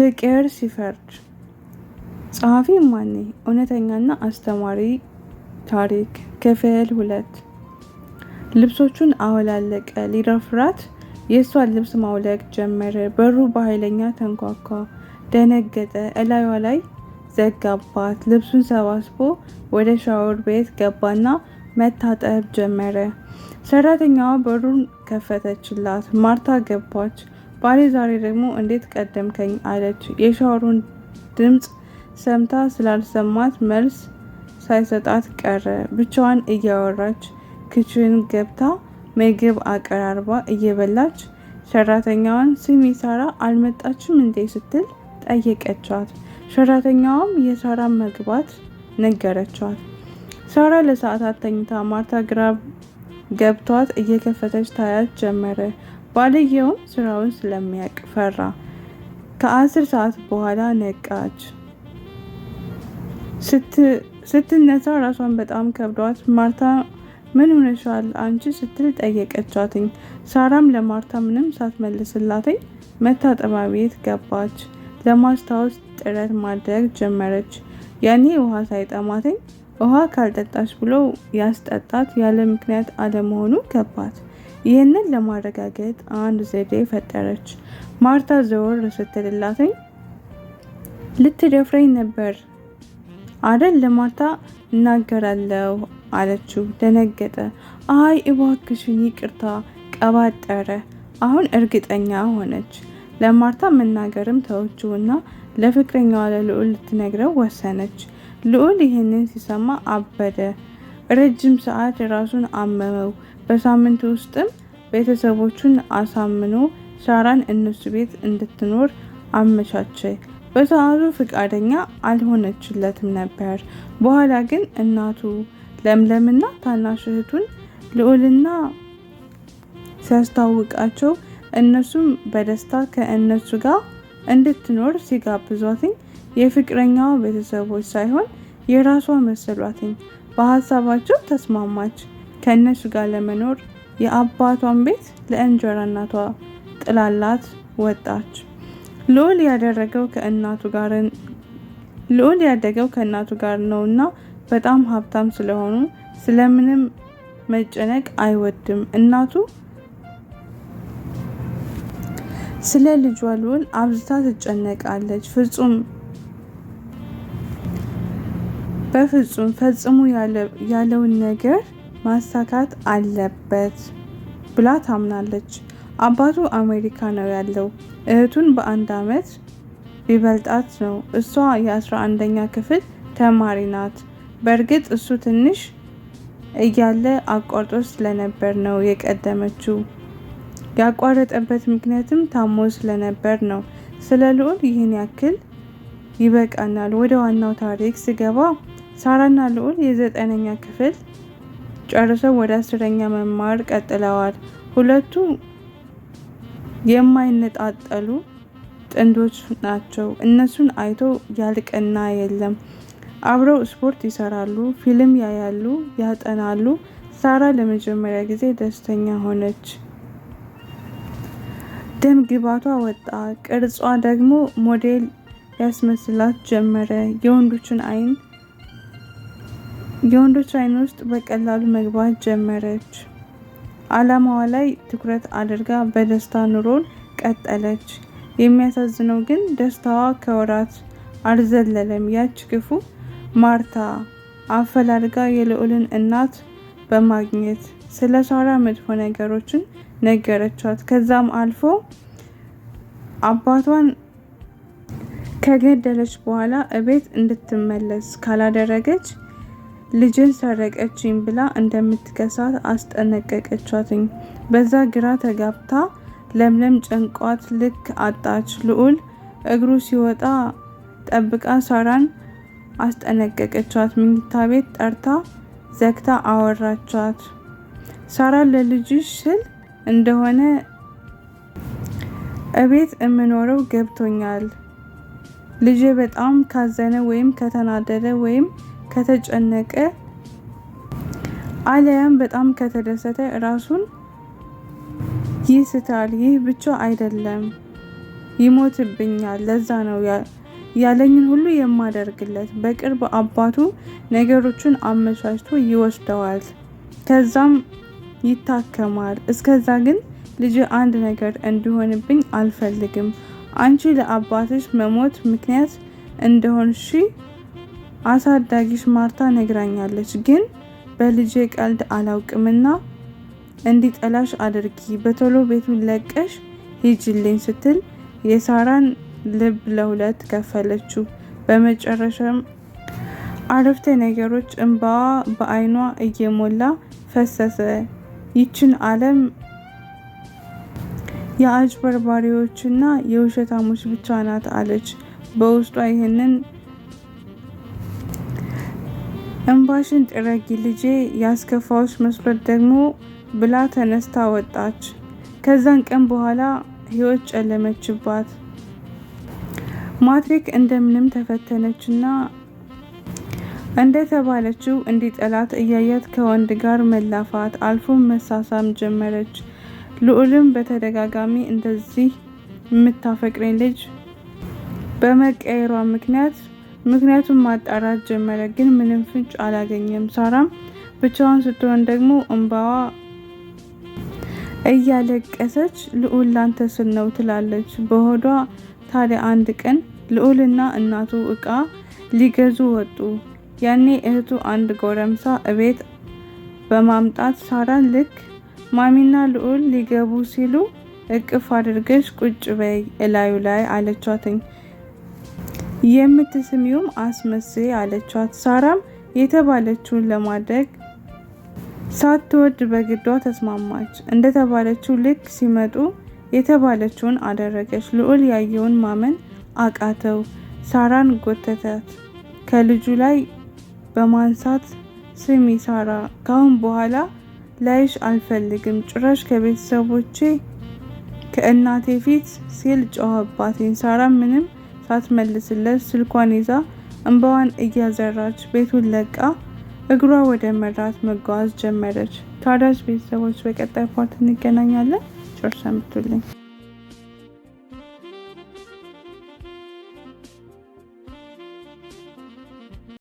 ፍቅር ሲፈርድ። ጸሐፊ ማኔ። እውነተኛና አስተማሪ ታሪክ ክፍል 2። ልብሶቹን አወላለቀ። ሊደፍራት የእሷን ልብስ ማውለቅ ጀመረ። በሩ በኃይለኛ ተንኳኳ። ደነገጠ። እላዩዋ ላይ ዘጋባት። ልብሱን ሰባስቦ ወደ ሻወር ቤት ገባና መታጠብ ጀመረ። ሰራተኛዋ በሩን ከፈተችላት። ማርታ ገባች። ባሌ ዛሬ ደግሞ እንዴት ቀደምከኝ አለች። የሻወሩን ድምፅ ሰምታ ስላልሰማት መልስ ሳይሰጣት ቀረ። ብቻዋን እያወራች ክችን ገብታ ምግብ አቀራርባ እየበላች ሰራተኛዋን ስሚ ሳራ አልመጣችም እንዴ ስትል ጠየቀቻት። ሰራተኛዋም የሳራን መግባት ነገረቻት። ሳራ ለሰዓታት ተኝታ ማርታ ግራ ገብቷት እየከፈተች ታያት ጀመረ። ባልየውም ስራውን ስለሚያውቅ ፈራ። ከ10 ሰዓት በኋላ ነቃች። ስትነሳ ራሷን በጣም ከብዷት ማርታ ምን ሆነሻል አንቺ ስትል ጠየቀቻትኝ። ሳራም ለማርታ ምንም ሳትመልስላትኝ መታጠቢያ ቤት ገባች። ለማስታወስ ጥረት ማድረግ ጀመረች። ያኔ ውሃ ሳይጠማትኝ ውሃ ካልጠጣች ብሎ ያስጠጣት ያለ ምክንያት አለመሆኑ ገባት። ይህንን ለማረጋገጥ አንድ ዘዴ ፈጠረች። ማርታ ዘወር ስትልላትኝ ልትደፍረኝ ነበር አደል ለማርታ እናገራለሁ አለችው። ደነገጠ። አይ እባክሽን ይቅርታ ቀባጠረ። አሁን እርግጠኛ ሆነች። ለማርታ መናገርም ተወችውና ለፍቅረኛዋ ለልዑል ልትነግረው ወሰነች። ልዑል ይህንን ሲሰማ አበደ። ረጅም ሰዓት ራሱን አመመው። በሳምንት ውስጥም ቤተሰቦቹን አሳምኖ ሳራን እነሱ ቤት እንድትኖር አመቻቸ። በሰዓቱ ፍቃደኛ አልሆነችለትም ነበር። በኋላ ግን እናቱ ለምለምና ታናሽ እህቱን ልዑልና ሲያስተዋውቃቸው እነሱም በደስታ ከእነሱ ጋር እንድትኖር ሲጋብዟትኝ የፍቅረኛዋ ቤተሰቦች ሳይሆን የራሷ መሰሏትኝ። በሀሳባቸው ተስማማች። ከእነሱ ጋር ለመኖር የአባቷን ቤት ለእንጀራ እናቷ ጥላላት ወጣች። ልዑል ያደገው ከእናቱ ጋር ነውና በጣም ሀብታም ስለሆኑ ስለምንም መጨነቅ አይወድም። እናቱ ስለ ልጇ ልዑል አብዝታ ትጨነቃለች። ፈጽሞ ያለውን ነገር ማሳካት አለበት ብላ ታምናለች። አባቱ አሜሪካ ነው ያለው። እህቱን በ1 ዓመት ቢበልጣት ነው። እሷ የ11ኛ ክፍል ተማሪ ናት። በእርግጥ እሱ ትንሽ እያለ አቋርጦ ስለነበር ነው የቀደመችው። ያቋረጠበት ምክንያትም ታሞ ስለነበር ነው። ስለ ልዑል ይህን ያክል ይበቃናል። ወደ ዋናው ታሪክ ስገባ ሳራና ልዑል የ9ኛ ክፍል ጨርሰው ወደ 10ኛ መማር ቀጥለዋል። ሁለቱ የማይነጣጠሉ ጥንዶች ናቸው። እነሱን አይቶ ያልቀና የለም። አብረው ስፖርት ይሰራሉ፣ ፊልም ያያሉ፣ ያጠናሉ። ሳራ ለመጀመሪያ ጊዜ ደስተኛ ሆነች። ደም ግባቷ ወጣ። ቅርጿ ደግሞ ሞዴል ያስመስላት ጀመረ። የወንዶች አይን ውስጥ በቀላሉ መግባት ጀመረች። አላማዋ ላይ ትኩረት አድርጋ በደስታ ኑሮን ቀጠለች። የሚያሳዝነው ግን ደስታዋ ከወራት አልዘለለም። ያች ክፉ ማርታ አፈላልጋ የልዑልን እናት በማግኘት ስለ ሳራ መጥፎ ነገሮችን ነገረቻት። ከዛም አልፎ አባቷን ከገደለች በኋላ እቤት እንድትመለስ ካላደረገች ልጅን ሰረቀችኝ ብላ እንደምትከሳት አስጠነቀቀቻትኝ። በዛ ግራ ተጋብታ ለምለም ጨንቋት ልክ አጣች። ልዑል እግሩ ሲወጣ ጠብቃ ሳራን አስጠነቀቀቻት። መኝታ ቤት ጠርታ ዘግታ አወራቻት። ሳራ ለልጅሽ ስል እንደሆነ እቤት እምኖረው ገብቶኛል። ልጄ በጣም ካዘነ ወይም ከተናደደ ወይም ከተጨነቀ አለያም በጣም ከተደሰተ ራሱን ይስታል። ይህ ብቻ አይደለም ይሞትብኛል። ለዛ ነው ያለኝን ሁሉ የማደርግለት። በቅርብ አባቱ ነገሮችን አመቻችቶ ይወስደዋል። ከዛም ይታከማል። እስከዛ ግን ልጅ አንድ ነገር እንዲሆንብኝ አልፈልግም። አንቺ ለአባትሽ መሞት ምክንያት እንደሆንሽ አሳዳጊሽ ማርታ ነግራኛለች። ግን በልጄ ቀልድ አላውቅምና እንዲጠላሽ አድርጊ። በቶሎ ቤቱን ለቀሽ ሂጂልኝ ስትል የሳራን ልብ ለሁለት ከፈለችው። በመጨረሻም አረፍተ ነገሮች እንባዋ በአይኗ እየሞላ ፈሰሰ። ይችን ዓለም የአጭበርባሪዎችና የውሸታሞች ብቻ ናት አለች በውስጧ። ይህንን እንባሽን ጥረጊ ልጄ፣ ያስከፋዎች መስሎት ደግሞ ብላ ተነስታ ወጣች። ከዛን ቀን በኋላ ህይወት ጨለመችባት። ማትሪክ እንደምንም ተፈተነችና እንደተባለችው እንዲጠላት እያያት ከወንድ ጋር መላፋት አልፎ መሳሳም ጀመረች። ልዑልም በተደጋጋሚ እንደዚህ የምታፈቅረኝ ልጅ በመቀየሯ ምክንያቱም ማጣራት ጀመረ። ግን ምንም ፍንጭ አላገኘም። ሳራም ብቻዋን ስትሆን ደግሞ እንባዋ እያለቀሰች ልዑል ላንተ ስል ነው ትላለች በሆዷ። ታዲያ አንድ ቀን ልዑልና እናቱ እቃ ሊገዙ ወጡ። ያኔ እህቱ አንድ ጎረምሳ እቤት በማምጣት ሳራን ልክ ማሚና ልዑል ሊገቡ ሲሉ እቅፍ አድርገሽ ቁጭ በይ እላዩ ላይ አለቻትኝ። የምትስሚውም አስመስይ አለቻት። ሳራም የተባለችውን ለማድረግ ሳትወድ በግዷ ተስማማች። እንደተባለችው ልክ ሲመጡ የተባለችውን አደረገች። ልዑል ያየውን ማመን አቃተው። ሳራን ጎተታት ከልጁ ላይ በማንሳት ስሚ ሳራ፣ ካሁን በኋላ ላይሽ አልፈልግም፣ ጭራሽ ከቤተሰቦቼ ከእናቴ ፊት ሲል ጮኸባትኝ። ሳራ ምንም ሳትመልስለት ስልኳን ይዛ እንባዋን እያዘራች ቤቱን ለቃ እግሯ ወደ መራት መጓዝ ጀመረች። ታዲያስ ቤተሰቦች በቀጣይ ፓርት እንገናኛለን። ቸር ሰንብቱልኝ።